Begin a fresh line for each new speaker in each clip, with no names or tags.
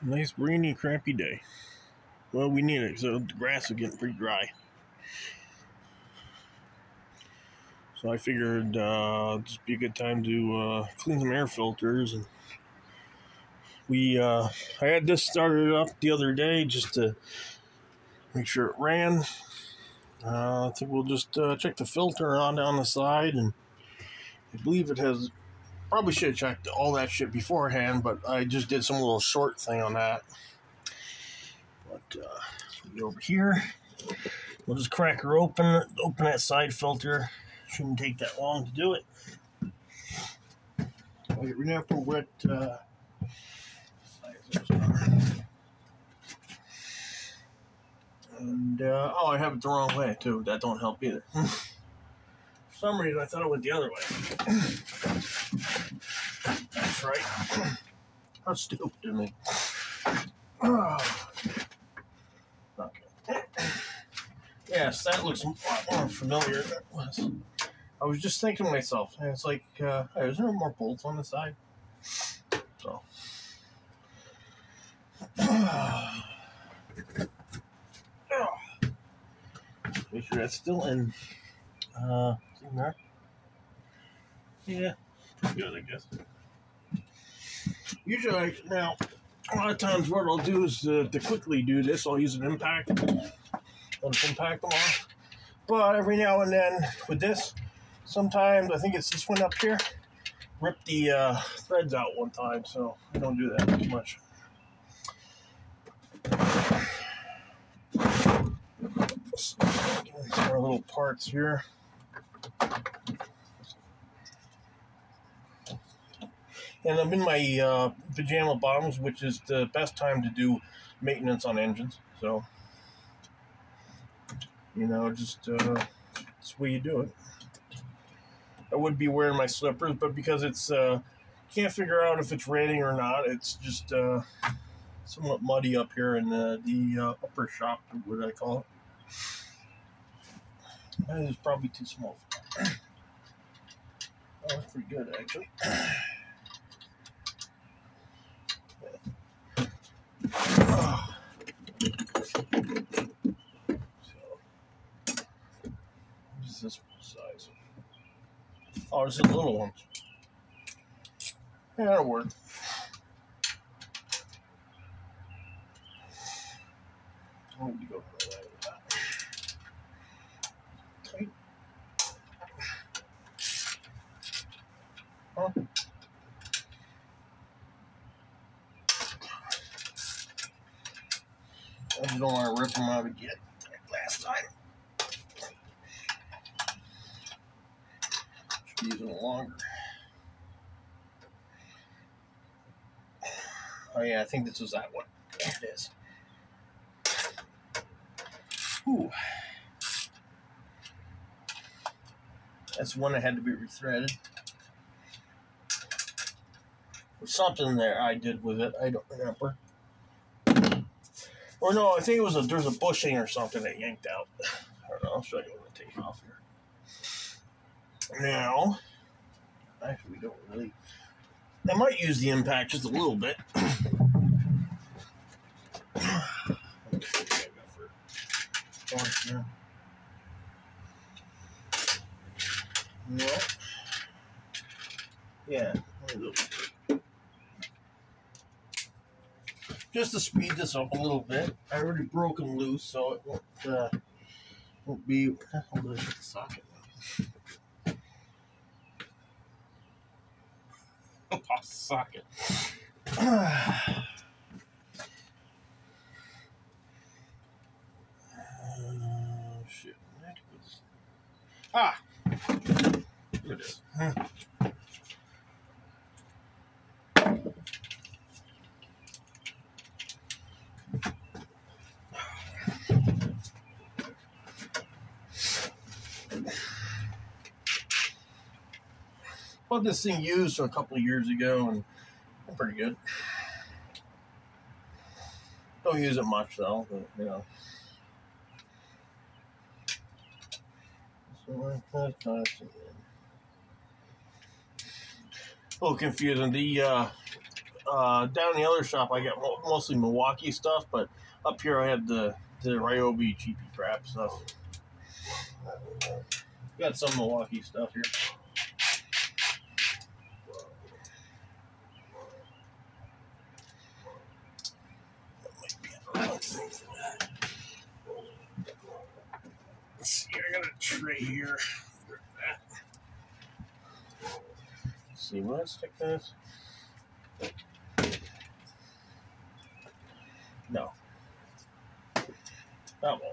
Nice rainy, crappy day. Well, we need it, so the grass is getting pretty dry. So I figured just be a good time to clean some air filters. And I had this started up the other day just to make sure it ran. I think we'll just check the filter on down the side, and I believe it has. Probably should have checked all that shit beforehand, but I just did some little short thing on that. But over here, we'll just crack her open that side filter. Shouldn't take that long to do it. I'll get rid of wet. And I have it the wrong way too. That don't help either. For some reason, I thought it went the other way. That's right. How stupid of me. Okay. Yes, that looks a lot more familiar than it was. I was just thinking to myself, and it's like, hey, is there more bolts on the side? So. Make sure that's still in. There. Yeah, pretty good, I guess. Usually, now, a lot of times what I'll do is to quickly do this, I'll use an impact. Let it impact them off. But every now and then, with this, sometimes, I think it's this one up here, rip the threads out one time, so I don't do that too much. Our little parts here. And I'm in my pajama bottoms, which is the best time to do maintenance on engines. So, just that's the way you do it. I would be wearing my slippers, but because it's can't figure out if it's raining or not, it's just somewhat muddy up here in the upper shop, what I call it. That is probably too small for that. Oh, that's pretty good, actually. What is this size? Oh, this is a little one. Yeah, that'll work. I need to go the way with that. Okay. Huh? I just don't want to rip them out again like last time. Should be using it longer. Oh yeah, I think this was that one. There it is. Ooh. That's one that had to be rethreaded. There's something there I did with it. I don't remember. Or no, I think it was there's a bushing or something that yanked out. I don't know. I'll show you when I take it off here. Now, actually, we don't really. I might use the impact just a little bit. No. Yeah. Just to speed this up a little bit. I already broke them loose, so it won't be. I'll hit the socket. Pop the socket. Shit. Ah! Here it is. Bought this thing used a couple of years ago, and I'm pretty good. Don't use it much though, but So that's a little confusing. down in the other shop, I got mostly Milwaukee stuff, but up here I have the Ryobi cheapy crap stuff. Got some Milwaukee stuff here. That might be the wrong thing for that. Let's see, I got a tray here. Let's see, will I stick this? No. That won't go.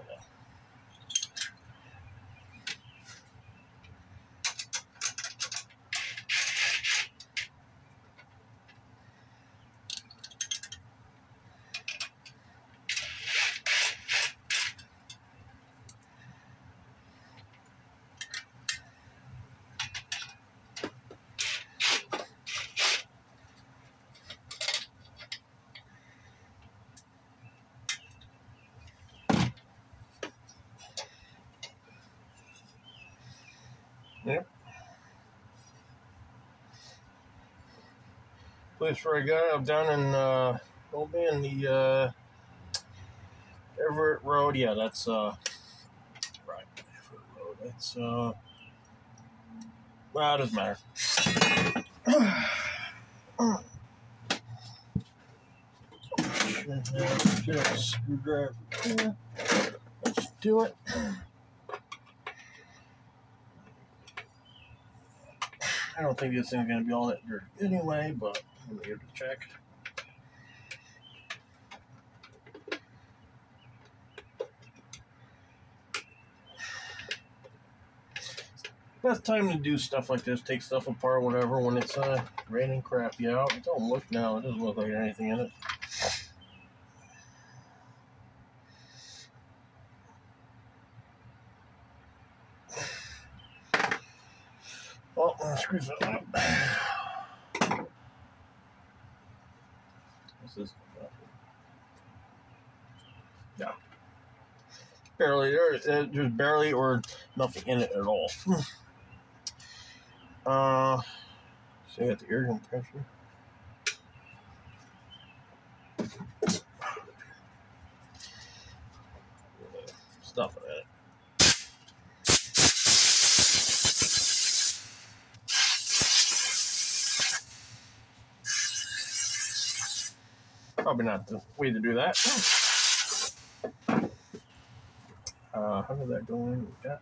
Yep. Place where I got it, I'm down in it'll be in the Everett Road. Yeah, that's right. Everett Road. That's well, it doesn't matter. Should have a screwdriver. Yeah. Let's do it. I don't think this thing's gonna be all that dirty anyway, but I'm gonna give it a check. Best time to do stuff like this, take stuff apart, whatever, when it's raining crappy out. It don't look now, it doesn't look like anything in it. Well, screw that up. What's this? Yeah. Barely, there's barely or nothing in it at all. So you got the air compressor. Stuff in it. Probably not the way to do that. How did that go in with that?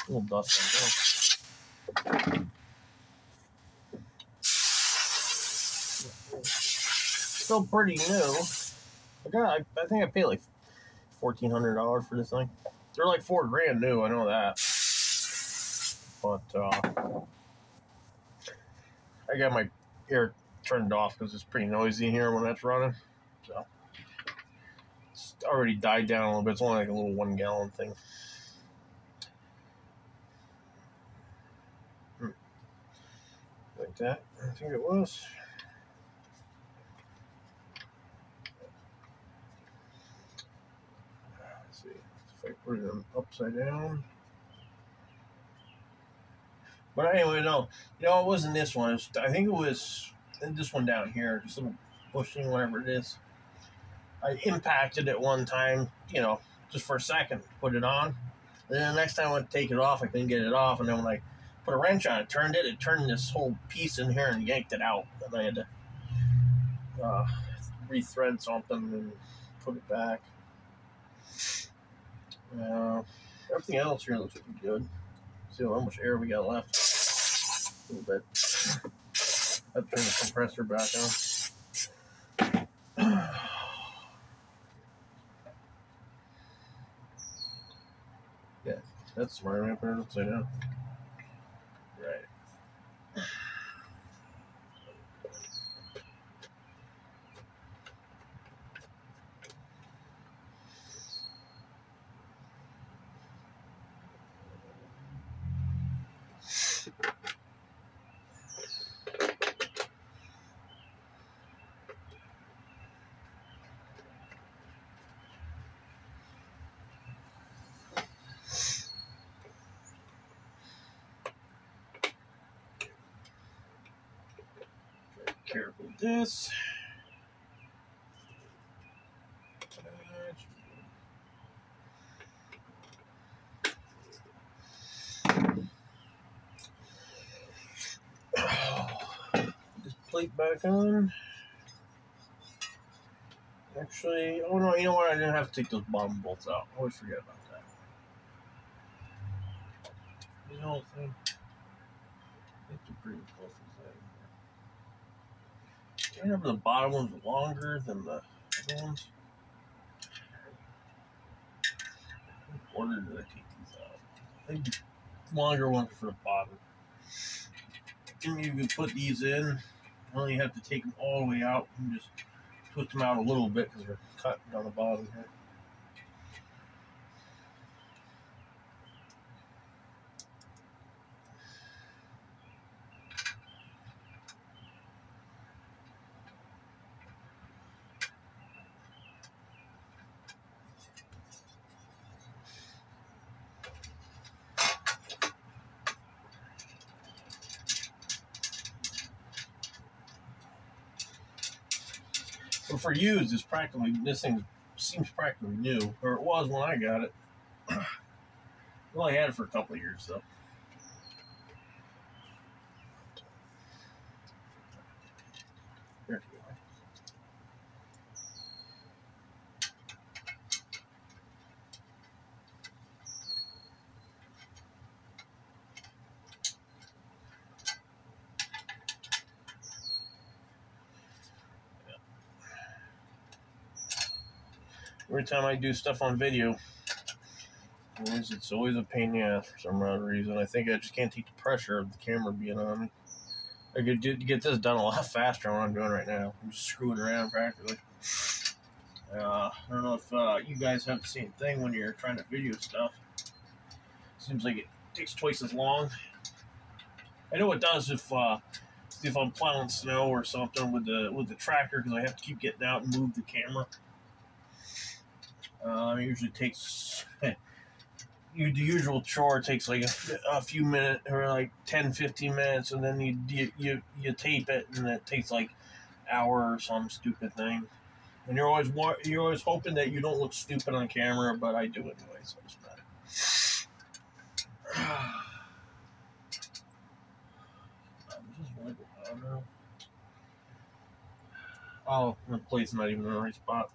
A little dust on there. Still pretty new. I think I paid like $1,400 for this thing. They're like $4,000 new. I know that. But I got my air turned off because it's pretty noisy in here when that's running. So it's already died down a little bit. It's only like a little 1 gallon thing. Like that, I think it was. Let's see if I put it upside down. But anyway, no, it wasn't this one. I think it was this one down here, just a little bushing, whatever it is. I impacted it one time, just for a second, put it on. And then the next time I went to take it off, I couldn't get it off. And then when I put a wrench on it, it turned this whole piece in here and yanked it out. And I had to rethread something and put it back. Everything else here looks pretty good. See how much air we got left. A little bit. I'll turn the compressor back on. Yeah, that's smart. I'm going to put it upside down. Right. this. This plate back on. Actually, oh no, you know what? I didn't have to take those bottom bolts out. I always forget about that. You know, I think they're pretty close to the same. I remember the bottom ones are longer than the other ones. What order did I take these out? I think the longer ones for the bottom. And you can put these in. You only have to take them all the way out and just twist them out a little bit because they're cut down the bottom here. But for used, it's practically, this thing seems practically new, or it was when I got it. Well, I had it for a couple of years though. There you go. Every time I do stuff on video, it's always a pain in the ass for some odd reason. I think I just can't take the pressure of the camera being on me. I could get this done a lot faster than what I'm doing right now. I'm just screwing around practically. I don't know if you guys have the same thing when you're trying to video stuff. Seems like it takes twice as long. I know it does if I'm plowing snow or something with the tractor, because I have to keep getting out and move the camera. It usually takes the usual chore takes like a few minutes, or like 10-15 minutes, and then you tape it, and it takes like an hour or some stupid thing. And you're always hoping that you don't look stupid on camera, but I do anyway, so it's matter. Oh, the plate's not even in the right spot.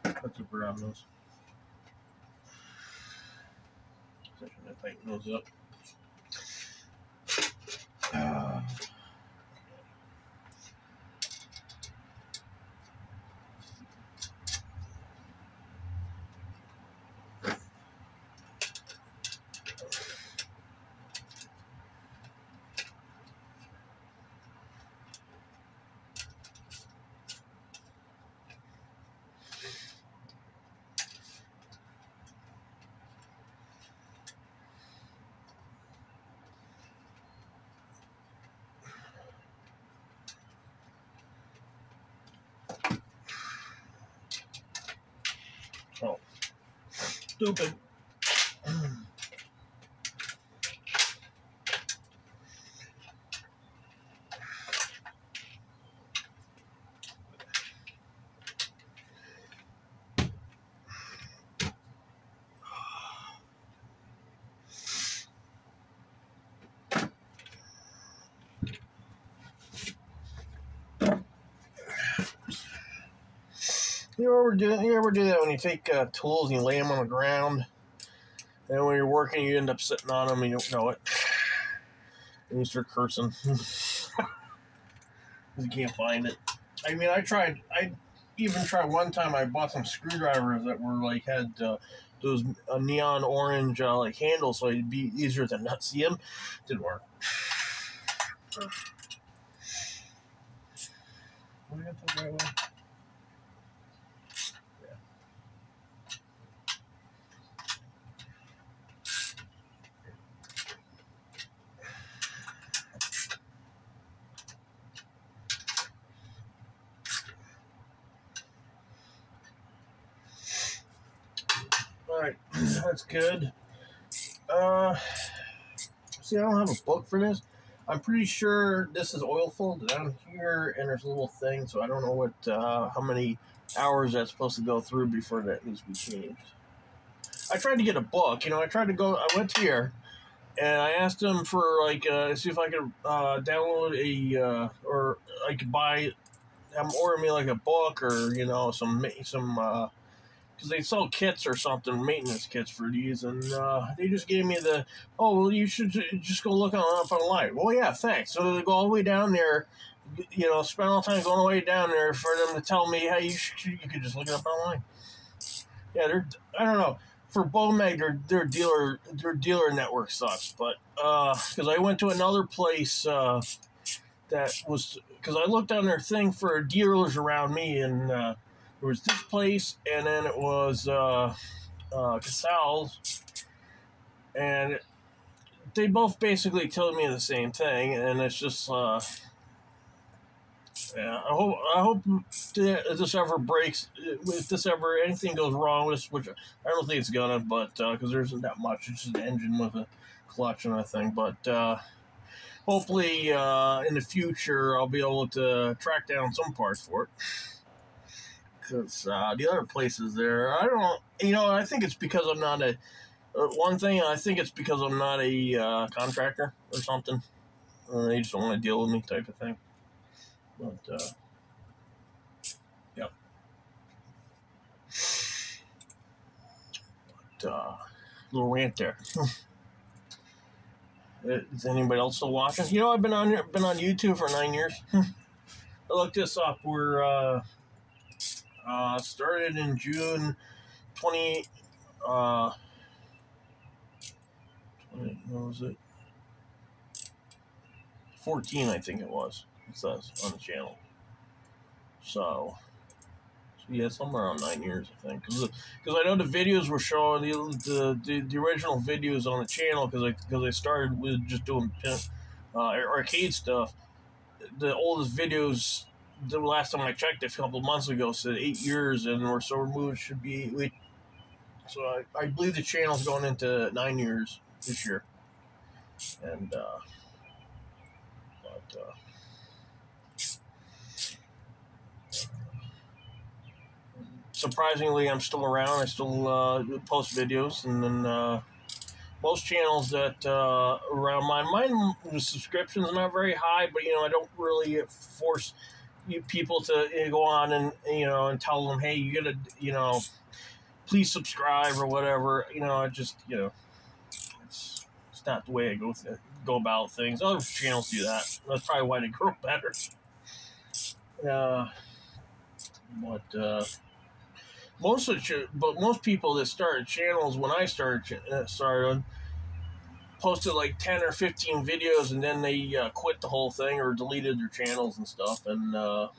That's what we're on those. So I should tighten those up. Oh, stupid. You ever do that when you take tools and you lay them on the ground, and when you're working you end up sitting on them and you don't know it, and you start cursing because you can't find it. I mean, I even tried one time. I bought some screwdrivers that were like had those neon orange like handles, so it'd be easier to not see them. Didn't work. We got the right way. Alright, that's good. See, I don't have a book for this. I'm pretty sure this is oil filled down here, and there's a little thing, so I don't know what how many hours that's supposed to go through before that needs to be changed. I tried to get a book. I went here, and I asked them for like see if I could download or I could buy order me like a book or some because they sell kits or something, maintenance kits for these, and they just gave me well, you should just go look up online. Well, yeah, thanks. So they go all the way down there, spend all the time going all the way down there for them to tell me, hey, you could just look it up online. Yeah, I don't know. For Bowmag, their dealer network sucks, but because I went to another place that was because I looked on their thing for dealers around me, and there was this place, and then it was Casal's, and they both basically told me the same thing, and it's just yeah. I hope this ever breaks. If this ever anything goes wrong with this, which I don't think it's gonna, but because there isn't that much, it's just an engine with a clutch and a thing, but. Hopefully, in the future, I'll be able to track down some parts for it. Because the other places there, I don't know, I think it's because I'm not one thing, I think it's because I'm not a contractor or something. They just don't want to deal with me type of thing. But, yeah. But, little rant there. Is anybody else still watching? I've been on YouTube for 9 years. I looked this up. We're started in June 20. What was it? 14, I think it was. It says on the channel. So yeah, somewhere around 9 years, I think. Because I know the videos were showing the original videos on the channel. Because I started with just doing arcade stuff. The oldest videos, the last time I checked a couple of months ago, said 8 years, and we're moved should be. So I believe the channel's going into 9 years this year, and surprisingly, I'm still around. I still post videos, and then most channels that around mine, the subscriptions are not very high, but I don't really force people to go on and and tell them, hey, you gotta please subscribe or whatever. I just it's not the way I go about things. Other channels do that. That's probably why they grow better. But most people that started channels when I started posted like 10 or 15 videos, and then they quit the whole thing or deleted their channels and stuff. And I'm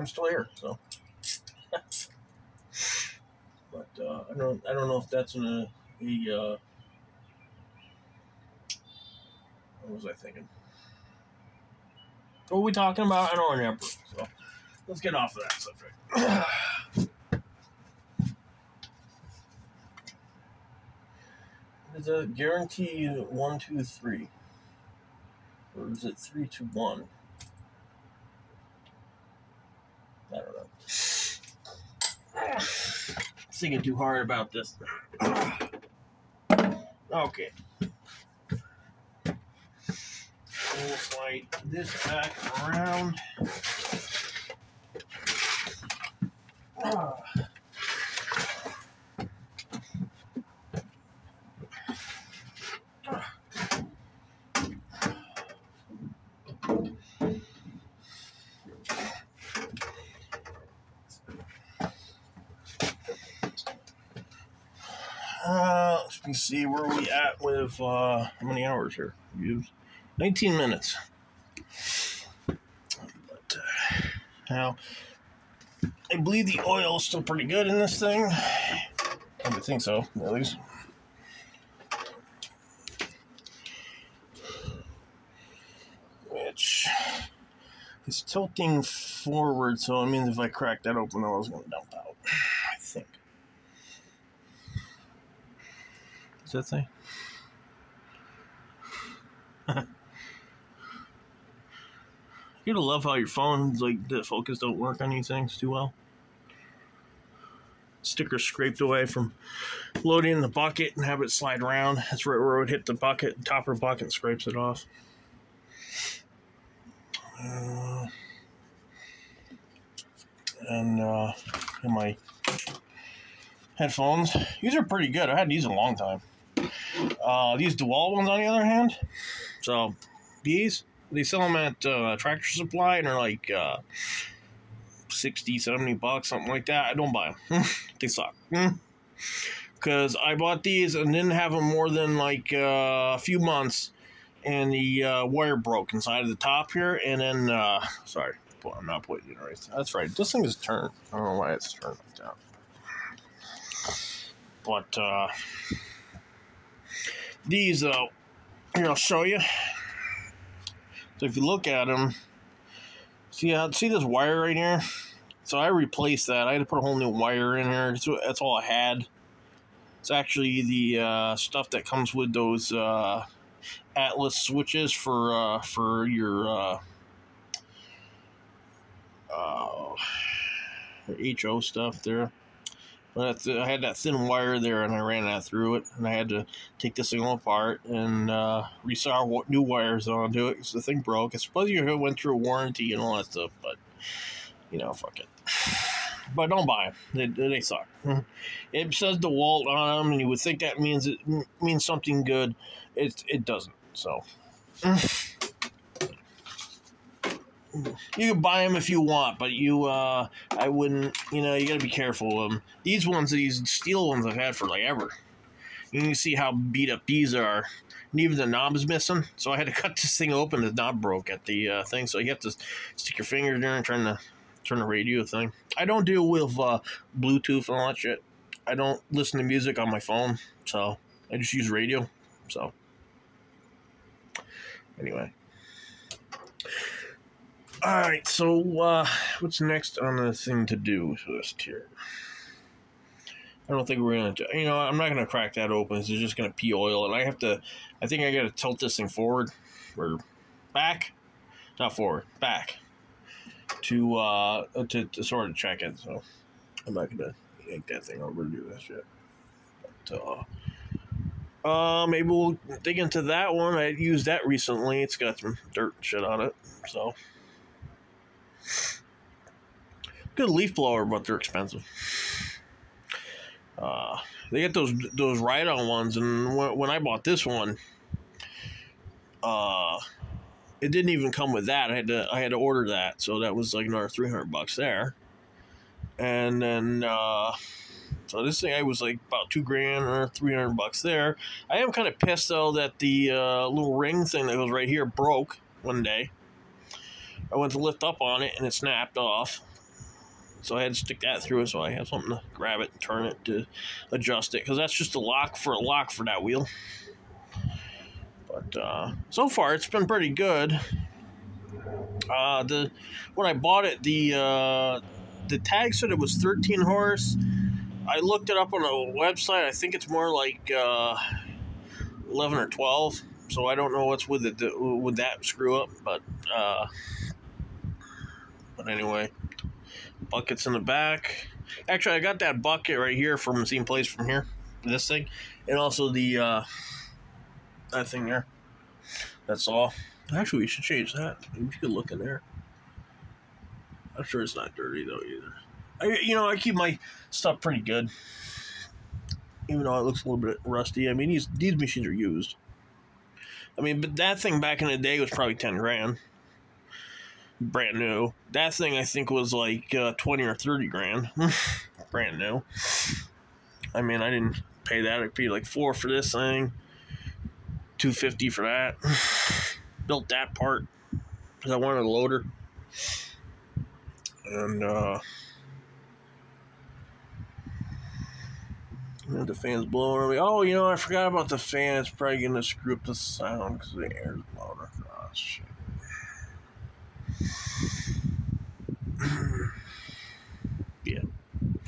still here, so. But I don't know if that's what was I thinking? What were we talking about? I don't remember. So let's get off of that subject. Is it guarantee 1, 2, 3, or is it 3, 2, 1? I don't know. Thinking too hard about this. Okay. We'll slide this back around. Let me see where we at with how many hours here? 19 minutes. But now I believe the oil is still pretty good in this thing. I would think so, at least. Which is tilting forward, so it means if I crack that open, the oil's going to dump out. I think. Does that say? You don't love how your phone, like, the focus don't work on these things too well. Sticker scraped away from loading in the bucket and have it slide around. That's right where it would hit the bucket, top of the bucket, and scrapes it off. And my headphones. These are pretty good. I had these a long time. These DeWalt ones, on the other hand. So these, they sell them at Tractor Supply, and they're like 60, 70 bucks, something like that. I don't buy them. They suck. Because I bought these and didn't have them more than like a few months, and the wire broke inside of the top here, and then sorry, I'm not putting it right. That's right. This thing is turned. I don't know why it's turned like that. But these, here, I'll show you. So if you look at them, see this wire right here? So I replaced that. I had to put a whole new wire in here. That's all I had. It's actually the stuff that comes with those Atlas switches for your HO stuff there. But I had that thin wire there, and I ran that through it, and I had to take this thing all apart and resolder new wires onto it because the thing broke. I suppose you went through a warranty and all that stuff, but you know, fuck it. But don't buy them. They suck. It says DeWalt on them, and you would think that means it means something good. It doesn't. So you can buy them if you want, but I wouldn't. You know, you got to be careful of them. These steel ones I've had for like ever. You can see how beat up these are. And even the knob is missing, so I had to cut this thing open. The knob broke at the thing, so you have to stick your finger in there and turn the radio thing. I don't deal with Bluetooth and all that shit. I don't listen to music on my phone, so I just use radio. So anyway. Alright, so what's next on the thing to do with this here? I don't think we're going to, you know, I'm not going to crack that open. It's just going to pee oil, and I think I got to tilt this thing forward, or back, not forward, back, to sort of check it. So I'm not going to yank that thing over to do that shit. But maybe we'll dig into that one. I used that recently. It's got some dirt and shit on it, so. Good leaf blower, but they're expensive. They get those ride-on ones, and when I bought this one, it didn't even come with that. I had to order that, so that was like another $300 there. And then so this thing I was like about $2,000 or $300 there. I am kind of pissed though that the little ring thing that goes right here broke one day. I went to lift up on it, and it snapped off. So I had to stick that through it, so I have something to grab it and turn it to adjust it, because that's just a lock for that wheel. But so far, it's been pretty good. When I bought it, the tag said it was 13 horse. I looked it up on a website. I think it's more like 11 or 12. So I don't know what's with it with that screw up, but anyway, buckets in the back. Actually, I got that bucket right here from the same place from here, this thing, and also the that thing there. That's all. Actually, we should change that. Maybe you could look in there. I'm sure it's not dirty though either. I keep my stuff pretty good, even though it looks a little bit rusty. I mean, these machines are used. I mean, but that thing back in the day was probably $10,000. Brand new. That thing I think was like 20 or 30 grand. Brand new. I mean, I didn't pay that. I paid like $4 for this thing, $250 for that. Built that part because I wanted a loader. And the fan's blowing on me. Oh, I forgot about the fan. It's probably gonna screw up the sound because the air's blowing across. Shit. Yeah.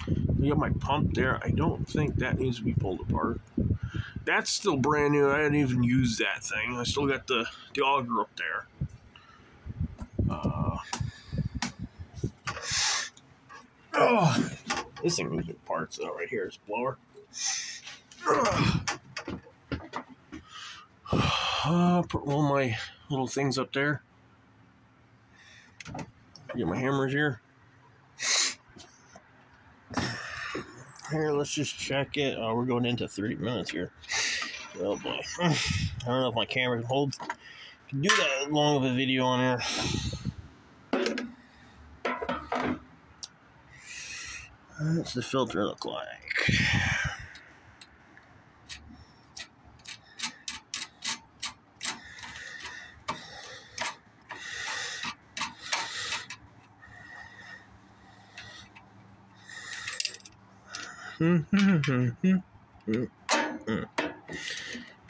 I got my pump there. I don't think that needs to be pulled apart. That's still brand new. I didn't even use that thing. I still got the auger up there. Oh, this thing moves in parts though. Right here, this blower. Put all my little things up there. Get my hammers here. Here, let's just check it. Oh, we're going into 30 minutes here. Oh boy. I don't know if my camera can do that long of a video on there. What's the filter look like?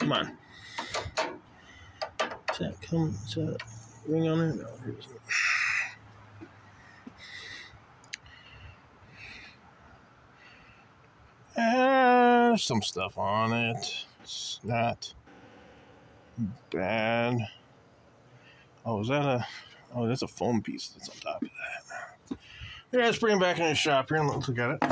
Come on. Is that ring on there? No, there isn't. There's some stuff on it. It's not bad. Oh, that's a foam piece that's on top of that. Yeah, let's bring it back in the shop here and let's look at it.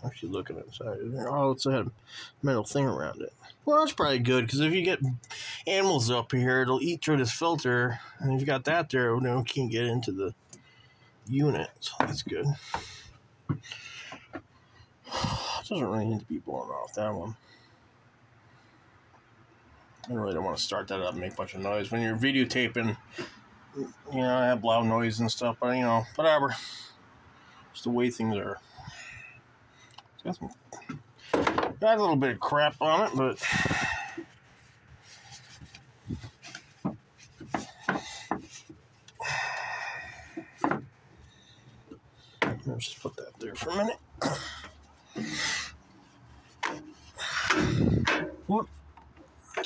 Actually, looking inside there. Oh, it's a metal thing around it. Well, that's probably good because if you get animals up here, it'll eat through this filter, and if you got that there, it can't get into the unit, so that's good. It doesn't really need to be blown off, that one. I really don't want to start that up and make a bunch of noise. When you're videotaping, I have loud noise and stuff, but, whatever. Just the way things are. Got a little bit of crap on it, but let's just put that there for a minute. Whoop. I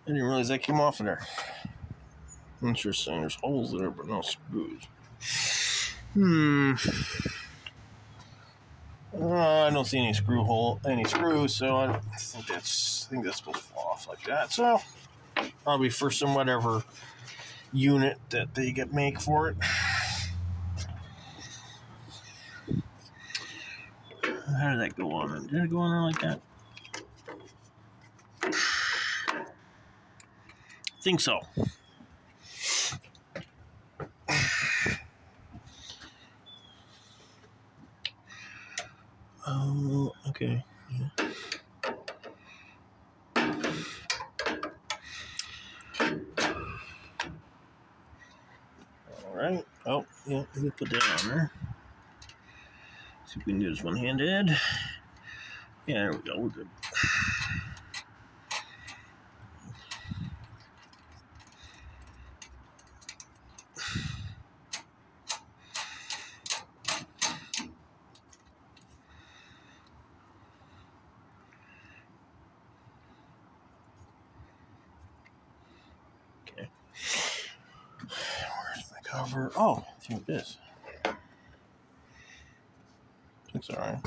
didn't realize that came off of there. Interesting. There's holes there, but no screws. I don't see any screws, so I think that's supposed to fall off like that. So probably for some whatever unit that they make for it. How did that go on? Did it go on there like that? I think so. Oh, okay. Yeah. All right. Oh, yeah. Let me put that on there. See if we can do this one-handed. Yeah, there we go. We're good. Okay. Where's my cover? Oh, I think this. It's all right.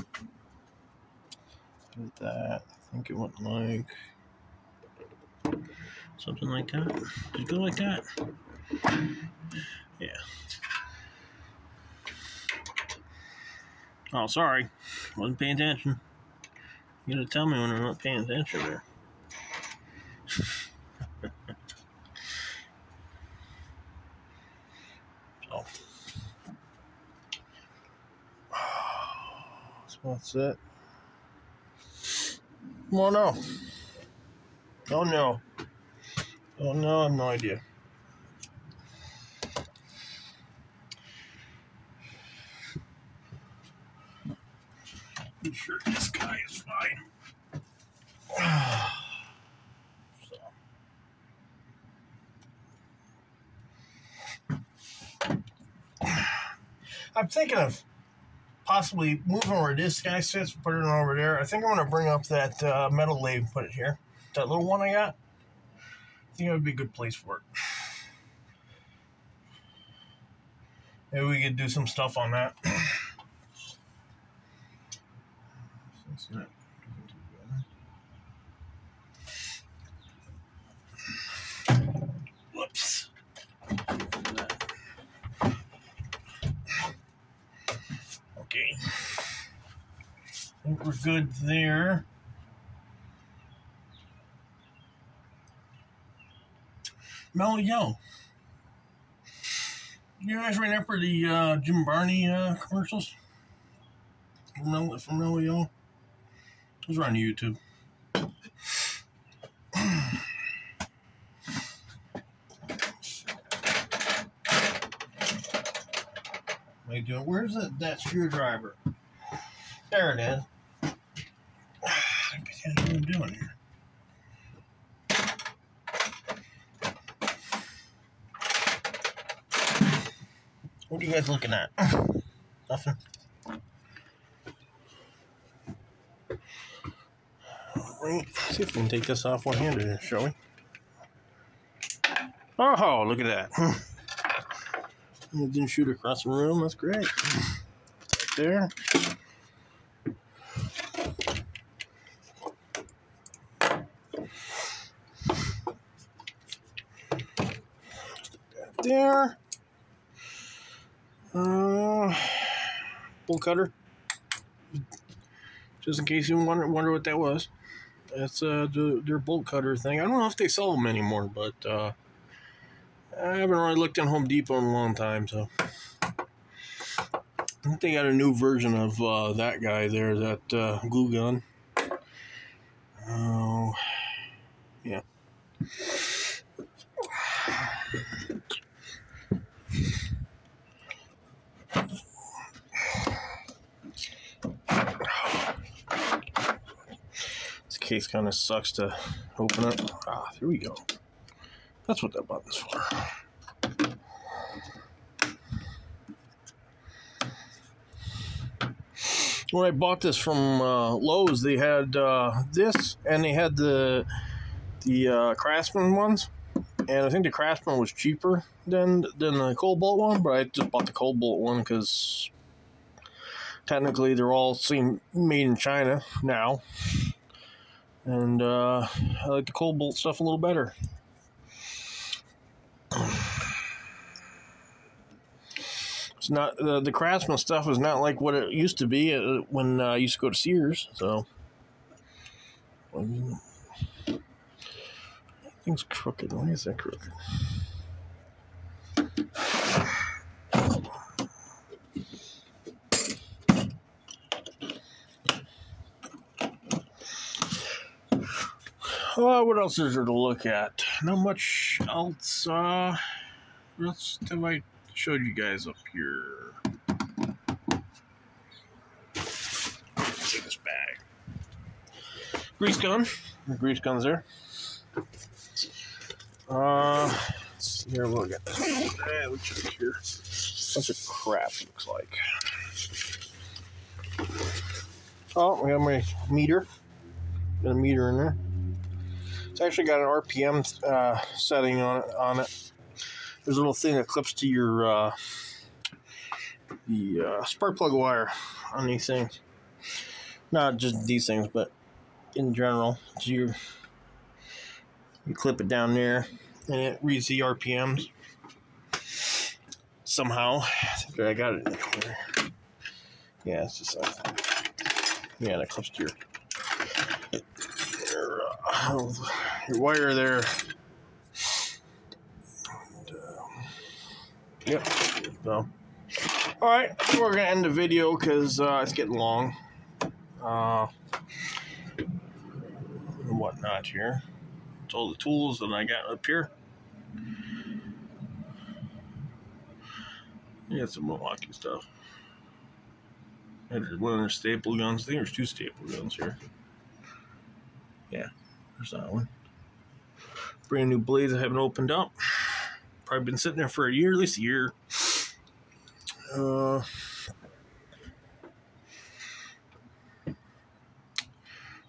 With that, I think it went like something like that. Did it go like that? Yeah. Oh, sorry. Wasn't paying attention. You gotta tell me when I'm not paying attention there. So that's it. Oh no. Oh no. Oh no, I have no idea. I'm sure this guy is fine. I'm thinking of possibly moving where this guy sits, put it over there. I think I'm going to bring up that metal lathe and put it here. That little one I got. I think it would be a good place for it. Maybe we could do some stuff on that. we're good there. Mellow Yellow. You guys remember the Jim Barney commercials from Mellow Yellow? Those are on YouTube. What are you doing? Where's that screwdriver? There it is. What am I doing here? What are you guys looking at? Nothing. Alright, see if we can take this off one-handed, shall we? Oh, look at that. It didn't shoot across the room, that's great. Right there. There. Bolt cutter. Just in case you wonder what that was. That's their bolt cutter thing. I don't know if they sell them anymore, but I haven't really looked in Home Depot in a long time, so I think they got a new version of that guy there, that glue gun. Oh, yeah. This case kind of sucks to open it. Ah, there we go. That's what that button's for. When I bought this from Lowe's, they had this, and they had the Craftsman ones. And I think the Craftsman was cheaper than the Cobalt one, but I just bought the Cobalt one because technically they're all made in China now. And I like the Cobalt stuff a little better. It's not the Craftsman stuff is not like what it used to be when I used to go to Sears. So thing's crooked. Why is that crooked? What else is there to look at? Not much else. What else have I showed you guys up here? Take this bag. Grease gun. The grease gun's there. Let's see here. What we got? We check here. Bunch of crap, looks like. Oh, we got my meter. Got a meter in there. It's actually got an RPM setting on it. There's a little thing that clips to your the spark plug wire on these things. Not just these things, but in general. So you clip it down there, and it reads the RPMs. Somehow, I think I got it in here. Yeah, it's just yeah, that clips to your wire there. And, yep. So, all right, we're gonna end the video because it's getting long. And whatnot here. It's all the tools that I got up here. Yeah, some Milwaukee stuff. There's one of their staple guns. I think there's two staple guns here. Yeah, there's that one. Brand new blades I haven't opened up. Probably been sitting there for a year, at least a year.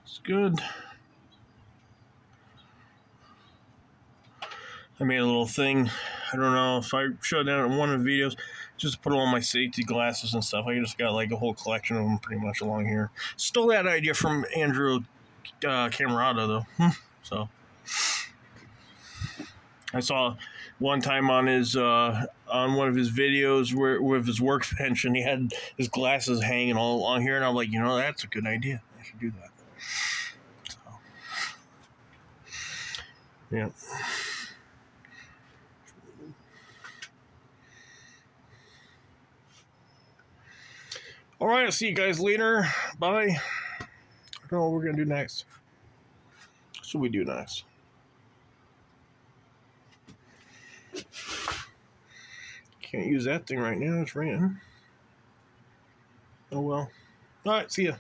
It's good. I made a little thing. I don't know if I showed that in one of the videos. Just put all my safety glasses and stuff. I just got like a whole collection of them pretty much along here. Stole that idea from Andrew Camerata though. So I saw one time on his on one of his videos where with his work pension, he had his glasses hanging all along here, and I'm like, you know, that's a good idea. if you do that. So, yeah. All right, I'll see you guys later. Bye. I don't know what we're going to do next. What should we do next? Can't use that thing right now. It's raining. Oh, well. All right, see ya.